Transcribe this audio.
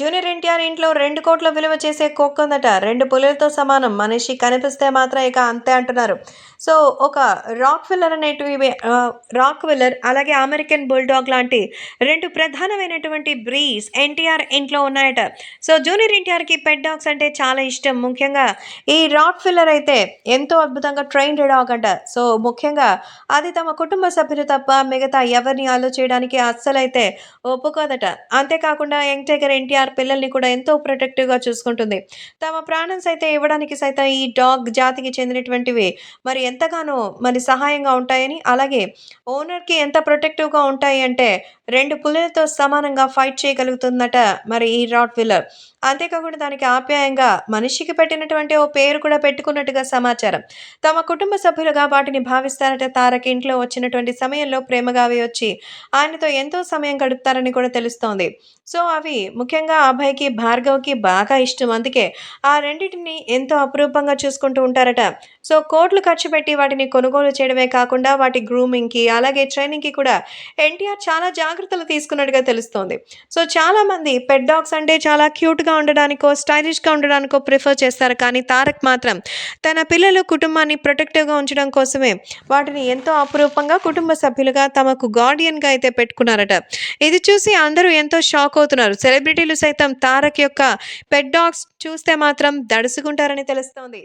Junior NTR ఇంట్లో 2,00,00,000 విలువ చేసే కుక్కుందట. 2 పులులతో సమానం. మనిషి కనిపిస్తే మాత్రం ఇక అంతే అంటున్నారు. సో, ఒక రాక్‌ఫిల్లర్ అనేటివి రాక్‌విల్లర్ అలాగే అమెరికన్ బుల్‌డాగ్ లాంటి 2 ప్రధానమైనటువంటి బ్రీడ్స్ ఎన్టీఆర్ ఇంట్లో ఉన్నాయట. సో, జూనియర్ ఎన్టీఆర్‌కి పెట్ డాగ్స్ అంటే చాలా ఇష్టం. ముఖ్యంగా ఈ రాక్‌ఫిల్లర్ అయితే ఎంతో అద్భుతంగా ట్రైన్డ్ డాగ్ అంట. సో, ముఖ్యంగా అది తమ కుటుంబ సభ్యులు తప్ప మిగతా ఎవరిని అలో చేయడానికి అస్సలైతే ఒప్పుకోదట. అంతేకాకుండా యంగ్ టైగర్ ఎన్టీఆర్ పిల్లల్ని కూడా ఎంతో ప్రొటెక్టివ్‌గా చూసుకుంటుంది. తమ ప్రాణం సైతం ఇవ్వడానికి సైతం ఈ డాగ్ జాతికి చెందినటువంటివి మరి ఎంతగానో మరి సహాయంగా ఉంటాయని, అలాగే ఓనర్‌కి ఎంత ప్రొటెక్టివ్‌గా ఉంటాయి అంటే 2 పులులతో సమానంగా ఫైట్ చేయగలుగుతుందట మరి ఈ రాట్‌విల్లర్. అంతేకాకుండా దానికి ఆప్యాయంగా మనిషికి పెట్టినటువంటి ఓ పేరు కూడా పెట్టుకున్నట్టుగా సమాచారం. తమ కుటుంబ సభ్యులుగా వాటిని భావిస్తారట. తారక్ ఇంట్లో వచ్చినటువంటి సమయంలో ప్రేమగా అవి వచ్చి ఆయనతో ఎంతో సమయం గడుపుతారని కూడా తెలుస్తోంది. సో, అవి ముఖ్యంగా అభయ్‌కి, భార్గవ్‌కి బాగా ఇష్టం. అందుకే ఆ రెండిటిని ఎంతో అపురూపంగా చూసుకుంటూ ఉంటారట. సో, కోట్లు ఖర్చు పెట్టి వాటిని కొనుగోలు చేయడమే కాకుండా వాటి గ్రూమింగ్‌కి, అలాగే ట్రైనింగ్‌కి కూడా ఎన్టీఆర్ చాలా జాగ్రత్తలు తీసుకున్నట్టుగా తెలుస్తోంది. సో, చాలామంది పెట్ డాగ్స్ అంటే చాలా క్యూట్‌గా ఉండడానికో, స్టైలిష్‌గా ఉండడానికో ప్రిఫర్ చేస్తారు. కానీ తారక్ మాత్రం తన పిల్లలు, కుటుంబాన్ని ప్రొటెక్టివ్‌గా ఉంచడం కోసమే వాటిని ఎంతో అపురూపంగా కుటుంబ సభ్యులుగా తమకు గార్డియన్‌గా అయితే పెట్టుకున్నారట. ఇది చూసి అందరూ ఎంతో షాక్ అవుతున్నారు. సెలబ్రిటీలు సైతం తారక్ యొక్క పెట్ డాగ్స్ చూస్తే మాత్రం దడుసుకుంటారని తెలుస్తోంది.